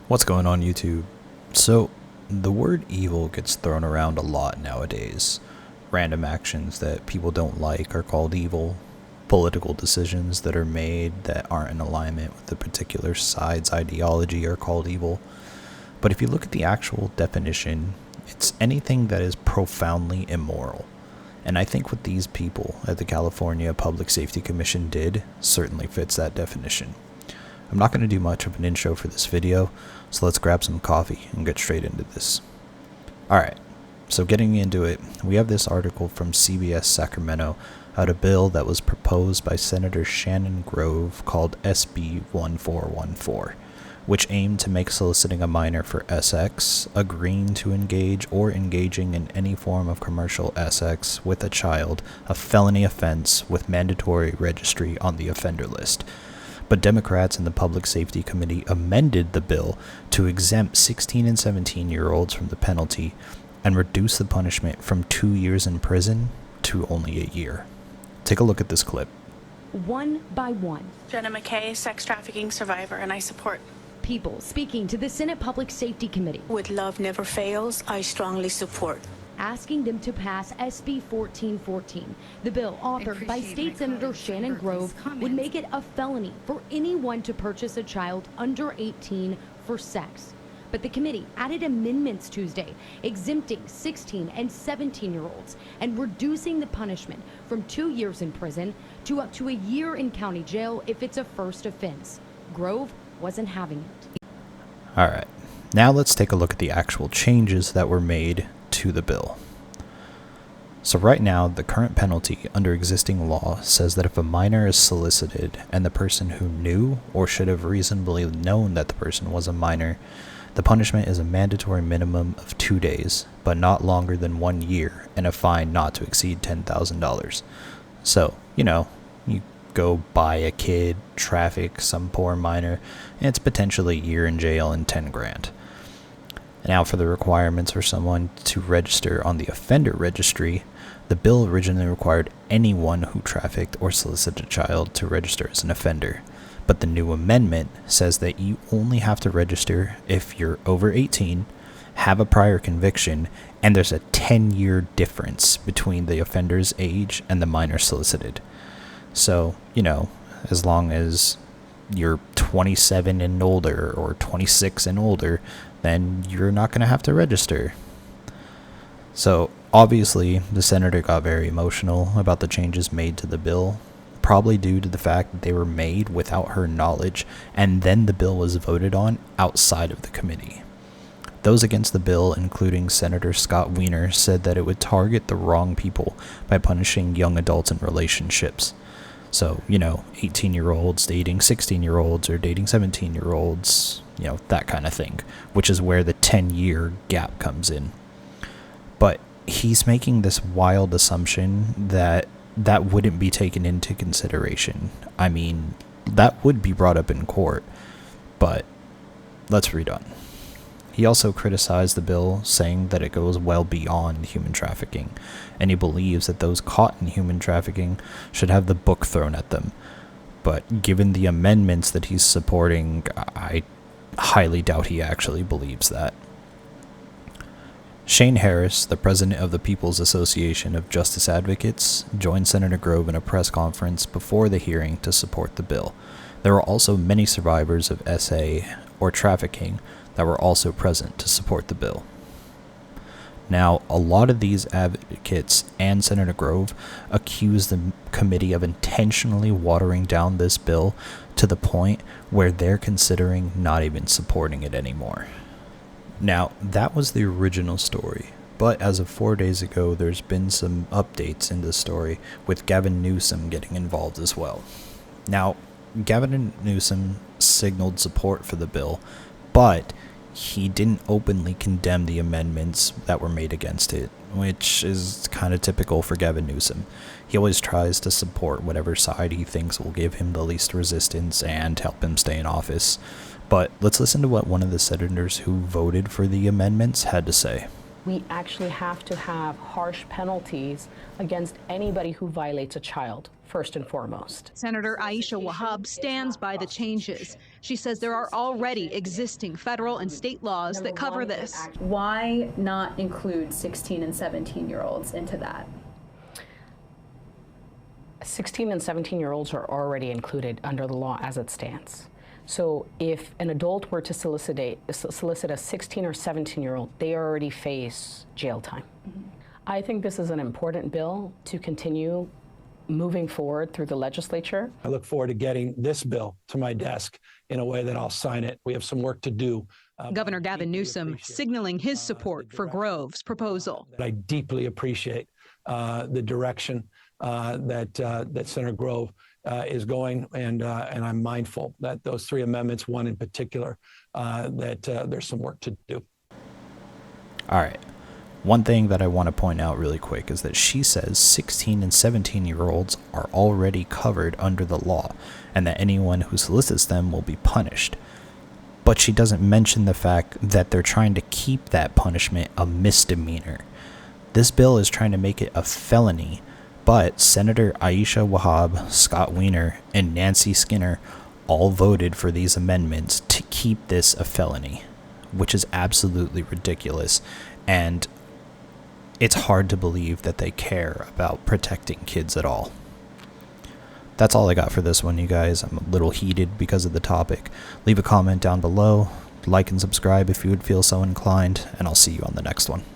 What's going on, YouTube? So, the word evil gets thrown around a lot nowadays. Random actions that people don't like are called evil. Political decisions that are made that aren't in alignment with the particular side's ideology are called evil. But if you look at the actual definition, it's anything that is profoundly immoral. And I think what these people at the California Public Safety Commission did certainly fits that definition. I'm not going to do much of an intro for this video, so let's grab some coffee and get straight into this. Alright, so getting into it, we have this article from CBS Sacramento about a bill that was proposed by Senator Shannon Grove called SB 1414, which aimed to make soliciting a minor for sex, agreeing to engage, or engaging in any form of commercial sex with a child a felony offense with mandatory registry on the offender list. But Democrats in the Public Safety Committee amended the bill to exempt 16 and 17-year-olds from the penalty and reduce the punishment from 2 years in prison to only a year. Take a look at this clip. One by one, Jenna McKay, sex trafficking survivor, and I support. people speaking to the Senate Public Safety Committee, With Love Never Fails, I strongly support. asking them to pass SB 1414. The bill, authored by State Senator Shannon Grove, would make it a felony for anyone to purchase a child under 18 for sex. But the committee added amendments Tuesday, exempting 16 and 17-year-olds and reducing the punishment from 2 years in prison to up to a year in county jail if it's a first offense. Grove wasn't having it. Alright, now let's take a look at the actual changes that were made to the bill. So right now, the current penalty under existing law says that if a minor is solicited and the person who knew or should have reasonably known that the person was a minor, the punishment is a mandatory minimum of 2 days, but not longer than 1 year, and a fine not to exceed $10,000. So, you go buy a kid, traffic some poor minor, and it's potentially a year in jail and 10 grand. Now for the requirements for someone to register on the offender registry, the bill originally required anyone who trafficked or solicited a child to register as an offender. But the new amendment says that you only have to register if you're over 18, have a prior conviction, and there's a 10-year difference between the offender's age and the minor solicited. So, as long as you're 27 and older or 26 and older, then you're not going to have to register. So, obviously, the senator got very emotional about the changes made to the bill, probably due to the fact that they were made without her knowledge, and then the bill was voted on outside of the committee. Those against the bill, including Senator Scott Wiener, said that it would target the wrong people by punishing young adults in relationships. So, 18-year-olds dating 16-year-olds or dating 17-year-olds, that kind of thing, which is where the 10-year gap comes in. But he's making this wild assumption that wouldn't be taken into consideration. I mean, that would be brought up in court, but let's read on. He also criticized the bill, saying that it goes well beyond human trafficking, and he believes that those caught in human trafficking should have the book thrown at them. But given the amendments that he's supporting, I highly doubt he actually believes that. Shane Harris, the president of the People's Association of Justice Advocates, joined Senator Grove in a press conference before the hearing to support the bill. There were also many survivors of SA or trafficking that were also present to support the bill. Now, a lot of these advocates and Senator Grove accuse the committee of intentionally watering down this bill to the point where they're considering not even supporting it anymore. Now, that was the original story, but as of 4 days ago, there's been some updates in the story, with Gavin Newsom getting involved as well. Now, Gavin Newsom signaled support for the bill, but he didn't openly condemn the amendments that were made against it, which is kind of typical for Gavin Newsom. He always tries to support whatever side he thinks will give him the least resistance and help him stay in office. But let's listen to what one of the senators who voted for the amendments had to say. We actually have to have harsh penalties against anybody who violates a child, first and foremost. Senator Aisha Wahab stands by the changes. She says there are already existing federal and state laws that cover this. Why not include 16 and 17-year-olds into that? 16 and 17-year-olds are already included under the law as it stands. So if an adult were to solicit a 16 or 17-year-old, they already face jail time. I think this is an important bill to continue moving forward through the legislature. I look forward to getting this bill to my desk in a way that I'll sign it. We have some work to do. Governor Gavin Newsom signaling his support for Grove's proposal. I deeply appreciate the direction that Senator Grove is going, and I'm mindful that those three amendments, one in particular, that there's some work to do. All right. One thing that I want to point out really quick is that she says 16 and 17-year-olds are already covered under the law, and that anyone who solicits them will be punished. But she doesn't mention the fact that they're trying to keep that punishment a misdemeanor. This bill is trying to make it a felony, but Senator Aisha Wahab, Scott Wiener, and Nancy Skinner all voted for these amendments to keep this a felony, which is absolutely ridiculous, and it's hard to believe that they care about protecting kids at all. That's all I got for this one, you guys. I'm a little heated because of the topic. Leave a comment down below, like and subscribe if you would feel so inclined, and I'll see you on the next one.